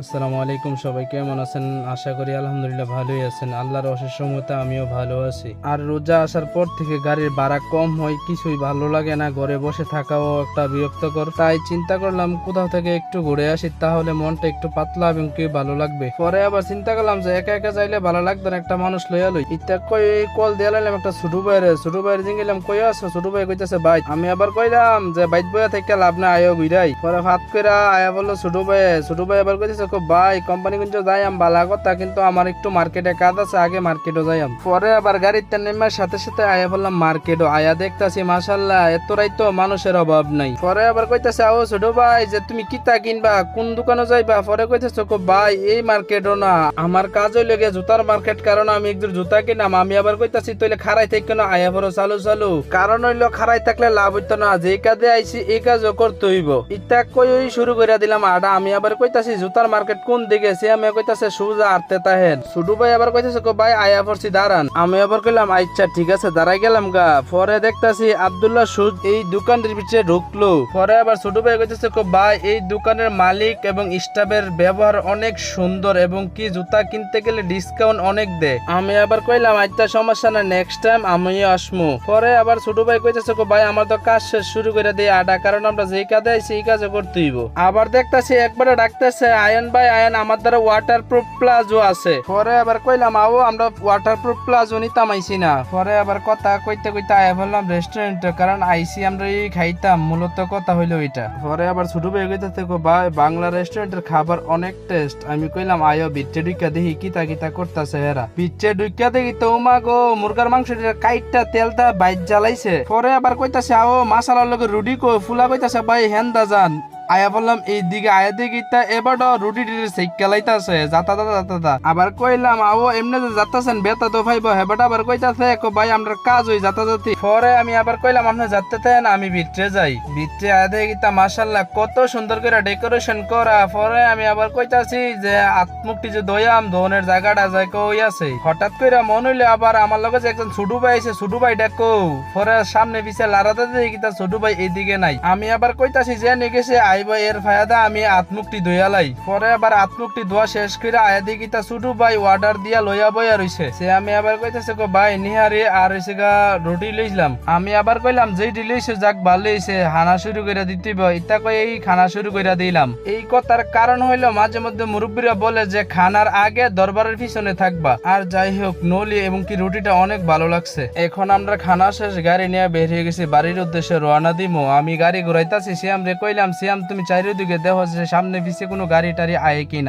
আসসালামু আলাইকুম, সবাই কেমন আছেন? আশা করি আলহামদুলিল্লাহ ভালোই আছেন। আল্লাহর অশেষ রহমতে আমিও ভালো আছি। আর রোজা আসার পর থেকে গাড়ির ভাড়া কম হয়, কিছুই ভালো লাগে না, ঘরে বসে থাকাও একটা বিরক্তকর। তাই চিন্তা করলাম কোথাও থেকে একটু ঘুরে আসি, তাহলে মনটা একটু পাতলা এবং কি ভালো লাগবে। পরে আবার চিন্তা করলাম যে একা একা যাইলে ভালো লাগবে না, একটা মানুষ লইয়া লই। ইত্যা কই কল দিয়ে লাইলাম একটা ছোট ভাইয়ের জিঙ্গিলাম, কই আসো? ছোট ভাই কইতাছে বাইক। আমি আবার কইলাম যে বাইক বইয়া থেকে লাভ না, আয়ো ঘুরাই। পরে ফাত কইরা আয়া বললো ছোট ভাই আবার কইতেছে ভাই কোম্পানি কিন্তু যাইয়াম বালা কথা, কিন্তু আমার একটু মার্কেটে কাজ আছে, আগে মার্কেটও যাইয়াম। পরে আবার গাড়িতে নেমার সাথে সাথে আয়া বললাম মার্কেটও আয়া দেখতাছি মাশাআল্লাহ এতরাই তো মানুষের অভাব নাই। পরে আবার কইতাছে ও ছোট ভাই যে তুমি কিতা কিনবা, কোন দোকানে যাইবা? পরে কইতেছে ভাই এই মার্কেটও না, আমার কাজ হইলে গিয়ে জুতার মার্কেট, কারণ আমি একদম জুতা কিনাম। আমি আবার কইতাছি তইলে খারাই থেকে না আয়া পড়ো চালু চালু, কারণ হইলো খারাই থাকলে লাভ হইতো না, যে কাজে আইছি এই কাজও করতে হইব। ইত্যা কই শুরু করে দিলাম আডা। আমি আবার কইতাছি জুতার মার্কেট কোন দিকে? সে আমি কইতাছে সুজা আরতে তাহেন। ছোট ভাই আবার কইতাছে ভাই আয়া পড়ছি দাঁড়ান। আমি আবার কইলাম আচ্ছা ঠিক আছে, দাঁড়াই গেলাম গা। পরে দেখতাছি আব্দুল্লাহ সুজ এই দোকানের পিছে ঢুকলো। পরে আবার ছোট ভাই কইতাছে ভাই এই দোকানের মালিক এবং স্টাফের ব্যবহার অনেক সুন্দর এবং কি জুতা কিনতে গেলে ডিসকাউন্ট অনেক দেয়। আমি আবার কইলাম আচ্ছা সমস্যা না, নেক্সট টাইম আমিও আসমু। পরে আবার ছোট ভাই কইতাছে ভাই আমার তো কাজ শেষ, শুরু করে দিই আডা, কারণ আমরা যে কাজে আইছি এই কাজও করতে হইব। আবার দেখতাছি একবারে ডাকতেছে আয়ন ভাই আয়ন, আমার দ্বারা ওয়াটারপ্রুফ প্লাজো আছে। পরে আবার কইলাম আও আমরা ওয়াটারপ্রুফ প্লাজো নিতাম আইছি না। পরে আবার কথা কইতে কইতে আয়া বললাম রেস্টুরেন্টে, কারণ আইসি আমরা এই খাইতাম, মূলত কথা হইলো এটা। পরে আবার ছোট ভাই কইতে ভাই বাংলা রেস্টুরেন্টের খাবার অনেক টেস্ট। আমি কইলাম আয়ো বিচ্ছে ডুইকা দেখি কিতা কিতা করতেছে হেরা। বিচ্ছে ডুইকা দেখি তো মা গো মুরগার মাংস কাইটটা তেলটা বাইট জ্বালাইছে। পরে আবার কইতাছে আও মাসালার লগে রুডি কই ফুলা কইতাছে ভাই হেন্দা যান। আয়া বললাম এই দিকে আয়া দেখি তা এবার রুটি সাইকেলাইতাছে যাতা যাতা। আবার কইলাম আও এমনি যে যাতাছেন বেতা তো ভাইব হেবাটা। আবার কইতাছে ভাই আমরা কাজ হই যাতা যাতি। পরে আমি আবার কইলাম আপনি যাতে থাকেন আমি ভিতরে যাই। ভিতরে আয়া দেখি তা মাশাআল্লাহ কত সুন্দর করে ডেকোরেশন করা। পরে আমি আবার কইতাছি যে আত্মুক্তি যে দয়াম ধনের জায়গাটা যাই কই আছে। হঠাৎ কইরা মন হইলে আবার আমার লগে যে একজন ছোট ভাই আছে, ছোট ভাই ডাকো। পরে সামনে পিছে লারাতে দেখি তা ছোট ভাই এইদিকে নাই। আমি আবার কইতাছি যে নিয়ে গেছে আইব এর ফায়দা আমি আত্মুক্তি দইয়ালাই। পরে আবার আত্মুক্তি দোয়া শেষ করে আয়া দেখি তা ছোট ভাই অর্ডার দিয়া লইয়া বইয়া রইছে। সে আমি আবার কইতাছে ভাই নিহারি আর হইছে গা রুটি লইছিলাম। আমি আবার কইলাম যেই লইছে যাক ভালো হইছে, খানা শুরু করে দিতে ইতা কই এই খানা শুরু করে দিলাম। এই কথার কারণ হইলো মাঝে মধ্যে মুরব্বীরা বলে যে খানার আগে দরবারের পিছনে থাকবা। আর যাই হোক নলি এবং কি রুটিটা অনেক ভালো লাগছে। এখন আমরা খানা শেষ গাড়ি নিয়ে বের হয়ে গেছি বাড়ির উদ্দেশ্যে রওনা দিমু। আমি গাড়ি ঘুরাইতাছি, সিয়াম রে কইলাম সিয়াম তুমি চারিদিকে দেখো যে সামনে পিছে কোনো গাড়ি টাড়ি আয় কিনা।